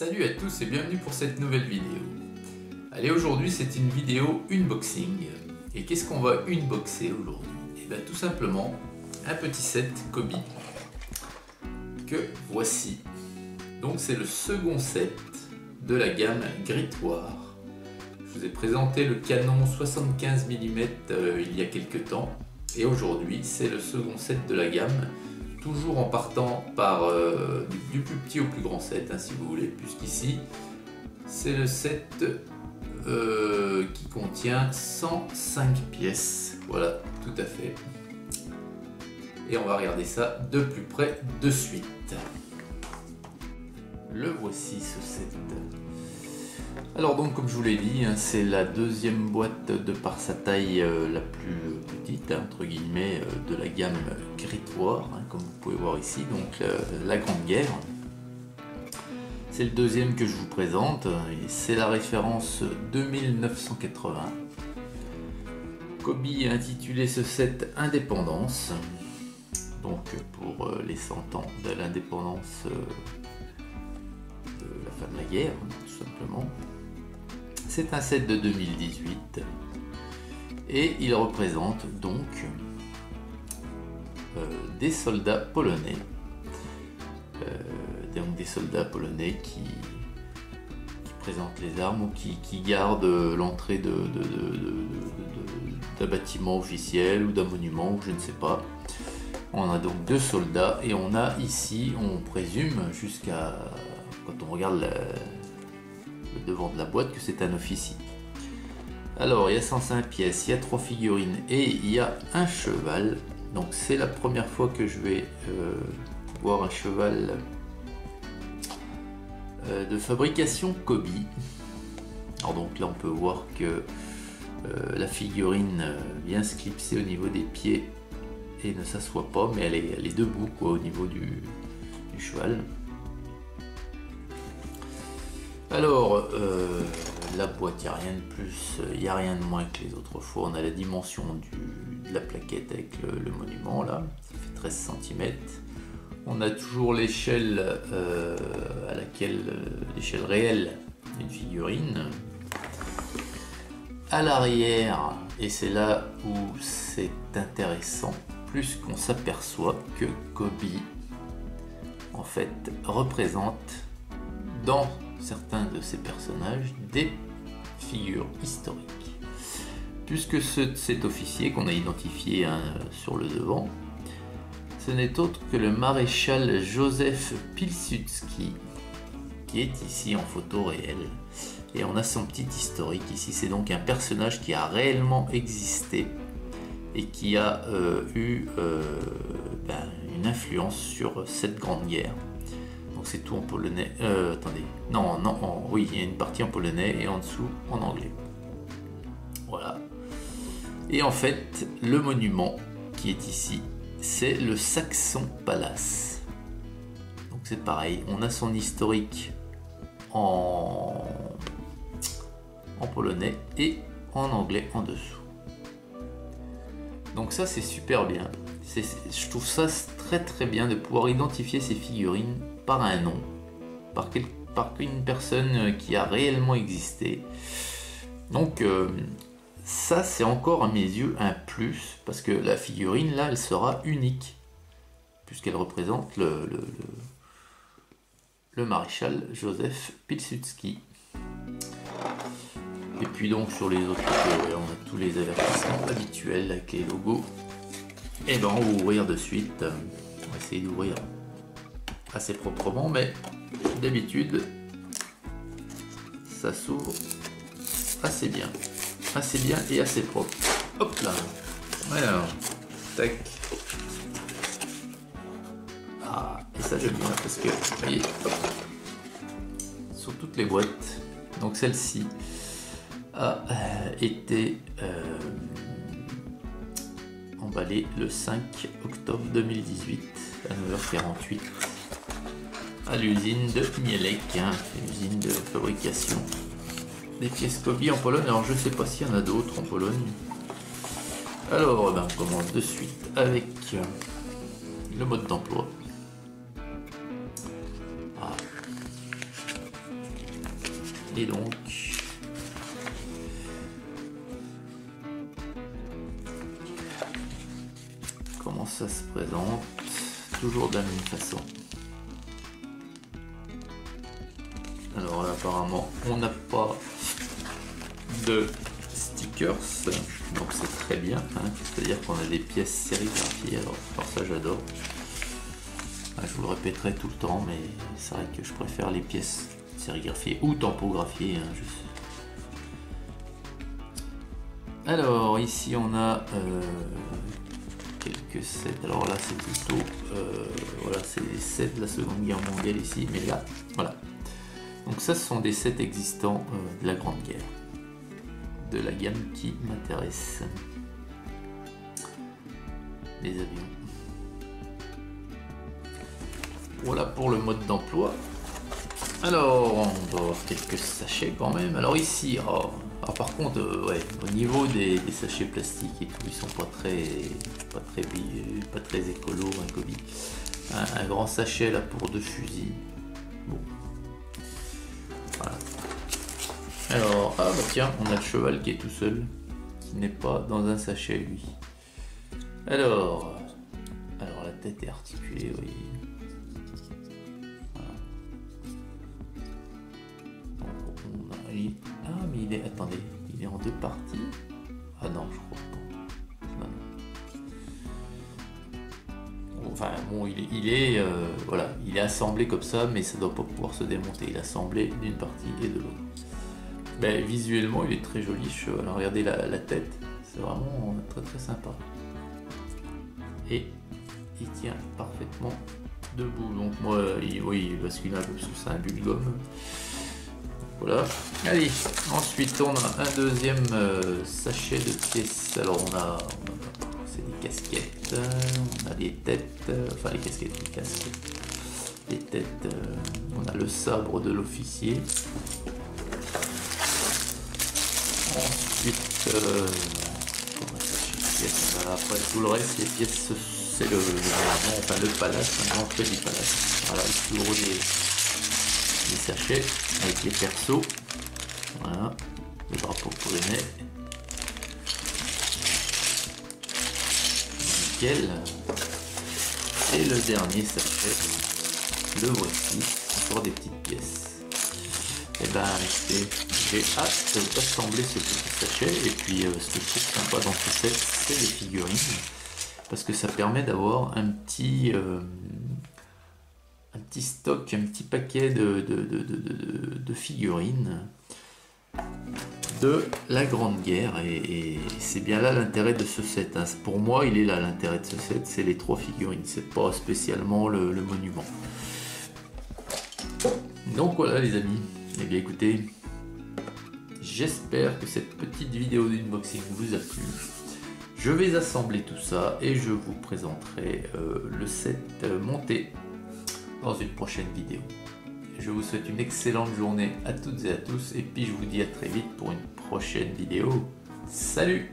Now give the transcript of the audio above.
Salut à tous et bienvenue pour cette nouvelle vidéo. Allez, aujourd'hui c'est une vidéo unboxing. Et qu'est-ce qu'on va unboxer aujourd'hui? Et bien tout simplement un petit set Kobe que voici. Donc c'est le second set de la gamme Grit War. Je vous ai présenté le canon 75 mm il y a quelques temps. Et aujourd'hui c'est le second set de la gamme. Toujours en partant par du plus petit au plus grand set, hein, si vous voulez, puisqu'ici c'est le set qui contient 105 pièces. Voilà, tout à fait. Et on va regarder ça de plus près de suite. Le voici, ce set. Alors donc, comme je vous l'ai dit, hein, c'est la deuxième boîte de par sa taille la plus petite, hein, entre guillemets, de la gamme Grit War, hein, comme vous pouvez voir ici, donc la Grande Guerre. C'est le deuxième que je vous présente, et c'est la référence 2980. Kobe a intitulé ce set Indépendance, donc pour les 100 ans de l'indépendance de la fin de la guerre, tout simplement. C'est un set de 2018 et il représente donc des soldats polonais, donc des soldats polonais qui présentent les armes ou qui gardent l'entrée d'un bâtiment officiel ou d'un monument, ou je ne sais pas. On a donc deux soldats et on a ici, on présume jusqu'à quand on regarde le devant de la boîte, que c'est un officier. Alors il y a 105 pièces, il y a 3 figurines et il y a un cheval. Donc c'est la première fois que je vais voir un cheval de fabrication Kobe. Alors donc là on peut voir que la figurine vient se clipser au niveau des pieds et ne s'assoit pas, mais elle est debout quoi, au niveau du cheval. Alors, la boîte, il n'y a rien de plus, il n'y a rien de moins que les autres fois. On a la dimension de la plaquette avec le monument, là, ça fait 13 cm. On a toujours l'échelle à laquelle, l'échelle réelle d'une figurine. À l'arrière, et c'est là où c'est intéressant, plus qu'on s'aperçoit que Kobe, en fait, représente dans certains de ces personnages des figures historiques, puisque cet officier qu'on a identifié sur le devant, ce n'est autre que le maréchal Józef Pilsudski, qui est ici en photo réelle, et on a son petit historique ici. C'est donc un personnage qui a réellement existé et qui a eu une influence sur cette grande guerre. C'est tout en polonais. Attendez. Oui, il y a une partie en polonais et en dessous en anglais. Voilà. Et en fait, le monument qui est ici, c'est le Saxon Palace. Donc c'est pareil, on a son historique en polonais et en anglais en dessous. Donc ça c'est super bien. Je trouve ça très très bien de pouvoir identifier ces figurines par un nom, par une personne qui a réellement existé. Donc ça c'est encore à mes yeux un plus, parce que la figurine là elle sera unique, puisqu'elle représente le maréchal Józef Pilsudski. Et puis donc sur les autres côtés, on a tous les avertissements habituels avec les logos. Et ben on va ouvrir de suite. On va essayer d'ouvrir assez proprement, mais d'habitude ça s'ouvre assez bien et assez propre. Hop là. Alors, tac. Ah, et ça j'aime bien parce que vous voyez, hop, sur toutes les boîtes. Donc celle-ci a été emballée le 5 octobre 2018 à 9h48 à l'usine de Mielec, hein, l'usine de fabrication des pièces Kobe en Pologne. Alors je sais pas s'il y en a d'autres en Pologne. Alors on commence de suite avec le mode d'emploi. Et donc, comment ça se présente? Toujours de la même façon. Alors là, apparemment, on n'a pas de stickers, donc c'est très bien, hein. C'est-à-dire qu'on a des pièces sérigraphiées. Alors ça, j'adore. Je vous le répéterai tout le temps, mais c'est vrai que je préfère les pièces sérigraphiées ou tampographiées, hein, Alors ici on a quelques sets. Alors là c'est plutôt voilà, c'est les sets de la Seconde Guerre mondiale ici, mais là voilà. Donc ça, ce sont des sets existants de la Grande Guerre, de la gamme qui m'intéresse. Les avions. Voilà pour le mode d'emploi. Alors, on va avoir quelques sachets quand même. Alors ici, par contre, ouais, au niveau des sachets plastiques et tout, ils sont pas très écolo, un Kobe. Un grand sachet là pour 2 fusils. Bon. Voilà. Alors, ah bah tiens, on a le cheval qui est tout seul, qui n'est pas dans un sachet lui. Alors la tête est articulée, oui. Voilà. Ah mais il est, attendez, il est en 2 parties. Ah non, je crois pas. Non. Enfin bon, voilà, il est assemblé comme ça, mais ça doit pas pouvoir se démonter. Il est assemblé d'une partie et de l'autre. Ben, visuellement, il est très joli. Alors, regardez la tête, c'est vraiment très très sympa. Et il tient parfaitement debout. Donc moi, oui, il bascule un peu parce que c'est un but de gomme. Voilà. Allez, ensuite on a un deuxième sachet de pièces. Alors c'est des casquettes, on a des têtes, enfin les casquettes, les casques, les têtes, on a le sabre de l'officier. Ensuite, après tout le reste, les pièces, c'est le palace, un grand trait du palace. Voilà, le plus gros des sachets avec les persos. Voilà, le drapeau polonais. Nickel. Et le dernier sachet, le voici, encore des petites pièces. Et ben écoutez, j'ai hâte d'assembler ce petit sachet. Et puis ce que je trouve sympa dans ce set, c'est les figurines, parce que ça permet d'avoir un petit stock, un petit paquet de figurines de la Grande Guerre, et c'est bien là l'intérêt de ce set, hein. Pour moi, il est là l'intérêt de ce set, c'est les 3 figurines, c'est pas spécialement le monument. Donc voilà les amis, et bien écoutez, j'espère que cette petite vidéo d'unboxing vous a plu. Je vais assembler tout ça et je vous présenterai le set monté dans une prochaine vidéo. Je vous souhaite une excellente journée à toutes et à tous, et puis je vous dis à très vite pour une prochaine vidéo. Salut!